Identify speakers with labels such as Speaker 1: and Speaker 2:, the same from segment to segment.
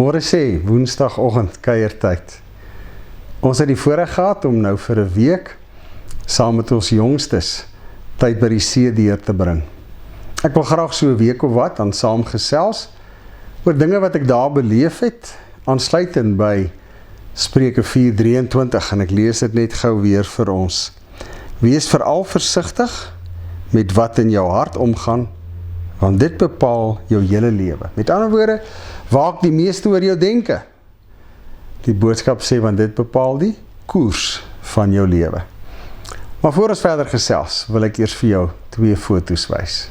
Speaker 1: Môre sê, woensdagoggend, kuiertyd. Ons het die voorreg gehad om nou vir 'n week saam met ons jongstes tyd by die see deur te bring. Ek wil graag so 'n week of wat aan saam gesels oor dinge wat ek daar beleef het, aansluitend by Spreuke 4:23 en ek lees dit net gou weer vir ons. Wees veral versigtig met wat in jou hart omgaan, want dit bepaal jou hele lewe. Met ander woorde, waak die meeste oor jou denke. Die boodskap sê, want dit bepaal die koers van jou lewe. Maar voor ons verder gesels, wil ek eers vir jou 2 foto's wys.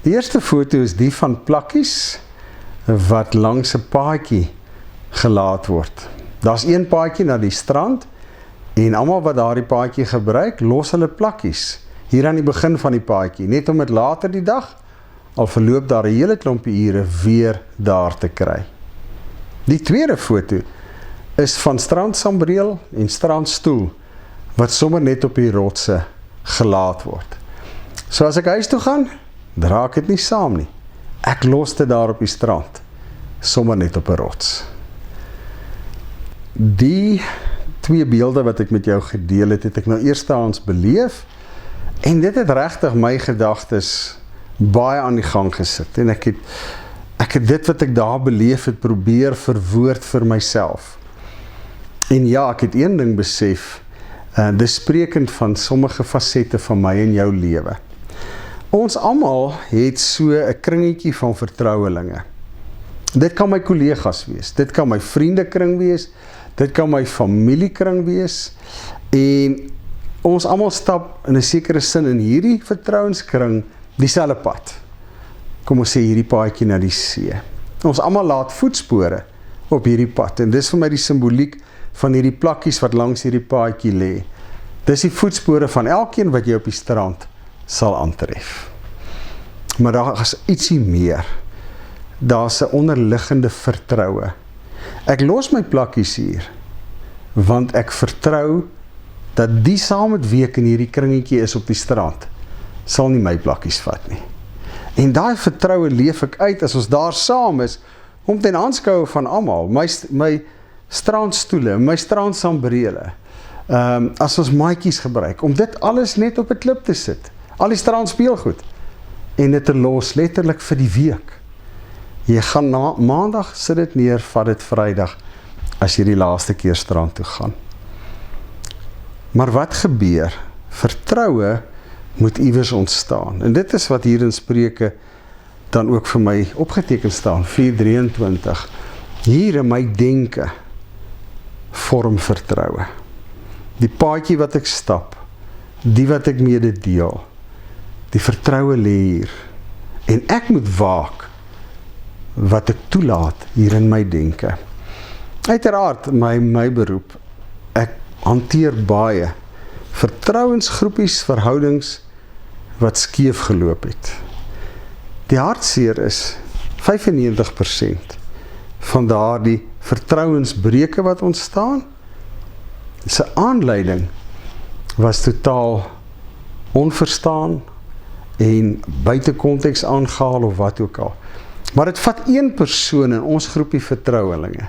Speaker 1: Die eerste foto is die van plakkies wat langs 'n paadjie gelaat word. Daar's een paadjie na die strand en almal wat daardie paadjie gebruik, los hulle plakkies hier aan die begin van die paadjie, net om dit later die dag, al verloop daar 'n hele klompie ure, weer daar te kry. Die tweede foto is van strandsambreel en strandstoel wat sommer net op die rotse gelaat word. So as ek huis toe gaan, dra ek dit nie saam nie. Ek los dit daar op die strand, sommer net op 'n rots. Die 2 beelde wat ek met jou gedeel het, het ek nou eerstehands beleef en dit het regtig my gedagtes baie aan die gang gesit en ek het dit wat ek daar beleef het probeer verwoord vir myself. En ja, ek het een ding besef, dis sprekend van sommige fasette van my en jou lewe. Ons almal het so 'n kringetjie van vertrouelinge. Dit kan my kollegas wees, dit kan my vriendekring wees, dit kan my familiekring wees, en ons almal stap in 'n sekere sin in hierdie vertrouenskring dieselfde pad. Kom ons sê hierdie paadjie na die see. Ons almal laat voetspore op hierdie pad, en dis vir my die simboliek van hierdie plakkies wat langs hierdie paadjie lê. Dis die voetspore van elkeen wat jy op die strand sal aantref. Maar daar is ietsie meer. Daar's 'n onderliggende vertroue. Ek los my plakkies hier, want ek vertrou dat die saam met wie ek in hierdie kringetjie is op die strand, sal nie my plakkies vat nie. En daai vertroue leef ek uit as ons daar saam is, om ten aanskoue van almal, my strandstoele, my strandsambrele, as ons maatjies gebruik, om dit alles net op 'n klip te sit, al die strandspeelgoed, en dit te los, letterlik vir die week. Jy gaan na maandag, sit dit neer, vat dit Vrydag, as jy die laaste keer strand toe gaan. Maar wat gebeur? Vertroue moet iewers ontstaan. En dit is wat hier in Spreuke dan ook vir my opgeteken staan, 4:23. Hier in my denke vorm vertroue. Die paadjie wat ek stap, die wat ek mede deel, die vertroue lê hier. En ek moet waak wat ek toelaat hier in my denke. Uiteraard, my beroep, ek hanteer baie vertrouensgroepies, verhoudings wat skeef geloop het. Die hartseer is 95% van daardie vertrouensbreuke wat ontstaan, se aanleiding was totaal onverstaan en buite konteks aangehaal of wat ook al. Maar dit vat een persoon in ons groepie vertrouelinge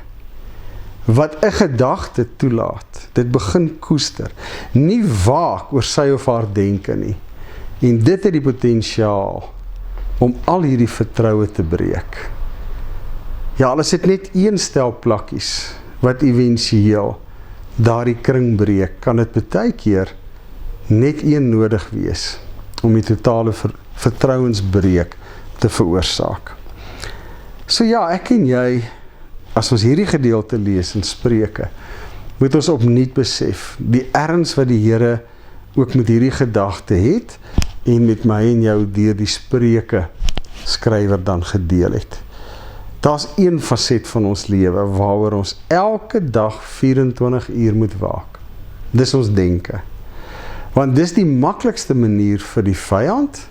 Speaker 1: wat 'n gedagte toelaat, dit begin koester, nie waak oor sy of haar denke nie, en dit het die potensiaal om al hierdie vertroue te breek. Ja, al is dit net een stel plakkies wat éventueel daardie kring breek, kan dit baie keer net een nodig wees om die totale vertrouensbreek te veroorsaak. So ja, ek en jy, as ons hierdie gedeelte lees in Spreuke, moet ons opnuut besef, die erns wat die Here ook met hierdie gedagte het, en met my en jou deur die Spreuke skrywer dan gedeel het. Daar's een faset van ons lewe, waaroor ons elke dag 24 uur moet waak. Dis ons denke. Want dis die maklikste manier vir die vyand,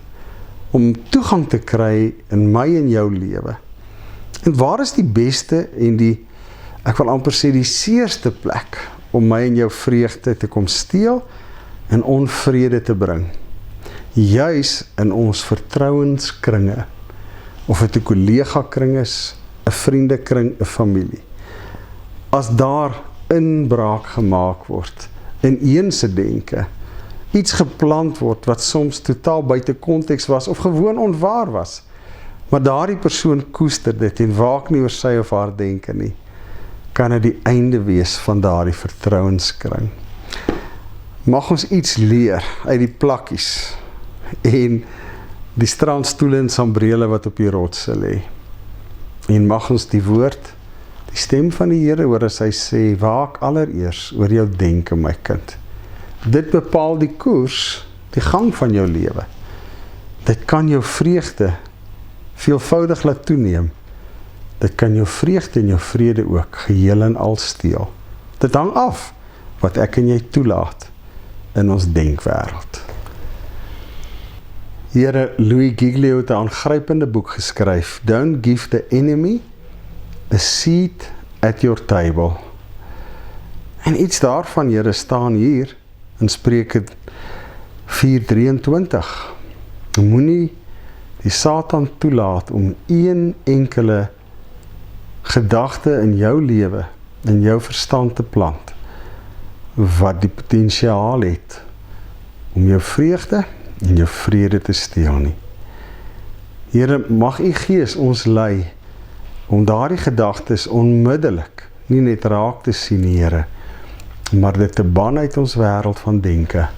Speaker 1: om toegang te kry in my en jou lewe. En waar is die beste en die, ek wil amper sê die seerste plek, om my en jou vreugde te kom steel, en onvrede te bring? Juis in ons vertrouenskringe, of het 'n kollega kring is, 'n vriendekring, 'n familie. As daar inbraak gemaak word in een se denke, iets geplant word wat soms totaal buite konteks was of gewoon onwaar was, maar daardie persoon koester dit en waak nie oor sy of haar denke nie, kan dit die einde wees van daardie vertrouenskring. Mag ons iets leer uit die plakkies en die strandstoele en sambrele wat op die rotse lê. En mag ons die woord, die stem van die Here hoor as hy sê, waak allereers oor jou denke, my kind. Dit bepaal die koers, die gang van jou lewe. Dit kan jou vreugde veelvoudig laat toeneem. Dit kan jou vreugde en jou vrede ook geheel en al steel. Dit hang af wat ek en jy toelaat in ons denkwêreld. Here, Louis Giglio het 'n aangrypende boek geskryf, Don't Give the Enemy a Seat at Your Table. En iets daarvan, Here, staan hier in Spreuke 4:23. Moenie die Satan toelaat om een enkele gedagte in jou lewe, in jou verstand te plant, wat die potensiaal het om jou vreugde en jou vrede te steel nie. Here, mag U Gees ons lei om daardie gedagtes onmiddellik nie net raak te sien, Here, maar dit te ban uit ons wêreld van denke,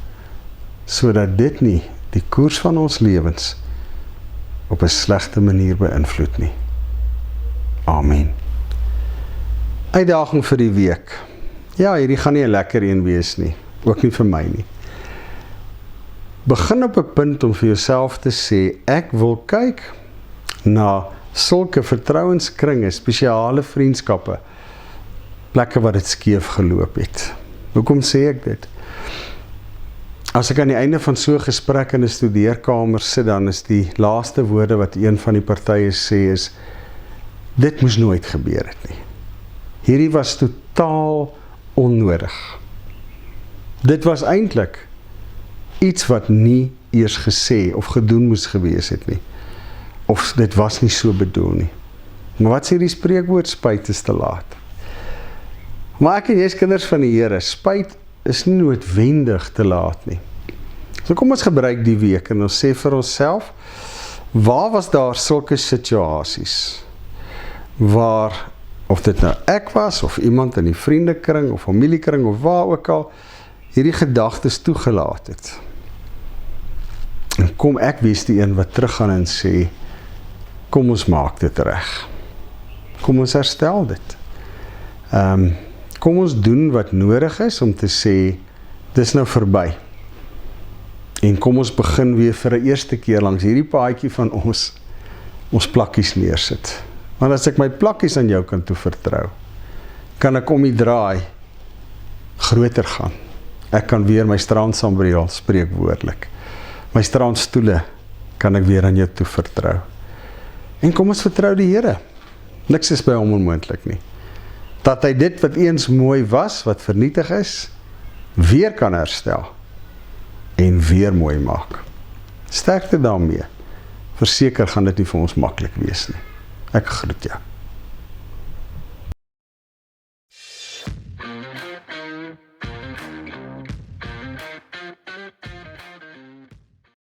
Speaker 1: sodat dit nie die koers van ons lewens op 'n slegte manier beïnvloed nie. Amen. Uitdaging vir die week. Ja, hierdie gaan nie 'n lekker een wees nie, ook nie vir my nie. Begin op 'n punt om vir jouself te sê, ek wil kyk na sulke vertrouenskringe, spesiale vriendskappe, plekke wat dit skeef geloop het. Hoekom sê ek dit? As ek aan die einde van so 'n gesprek in 'n studeerkamer sit, dan is die laaste woorde wat een van die partye sê is, dit moes nooit gebeur het nie. Hierdie was totaal onnodig. Dit was eintlik iets wat nie eers gesê of gedoen moes gewees het nie. Of dit was nie so bedoel nie. Maar wat sê die spreekwoord, spyt is te laat. Maar ek en jy is kinders van die Here, spyt is nie noodwendig te laat nie. So kom ons gebruik die week en ons sê vir onsself, waar was daar sulke situasies, waar, of dit nou ek was, of iemand in die vriendekring, of familiekring, of waar ook al, hierdie gedagtes toegelaat het. En kom ek wees die een wat teruggaan en sê, kom ons maak dit reg. Kom ons herstel dit. Kom ons doen wat nodig is om te sê, dis nou verby. En kom ons begin weer vir 'n eerste keer langs hierdie paadjie van ons plakkies neersit. Want as ek my plakkies aan jou kan toevertrou, kan ek om die draai groter gaan. Ek kan weer my strandsambreel spreekwoordelik. My strandstoele kan ek weer aan jou toevertrou. En kom ons vertrou die Here. Niks is by hom onmoontlik nie. Dat hy dit wat eens mooi was, wat vernietig is, weer kan herstel en weer mooi maak. Sterkte daarmee. Verseker gaan dit nie vir ons maklik wees nie. Ek groet jou.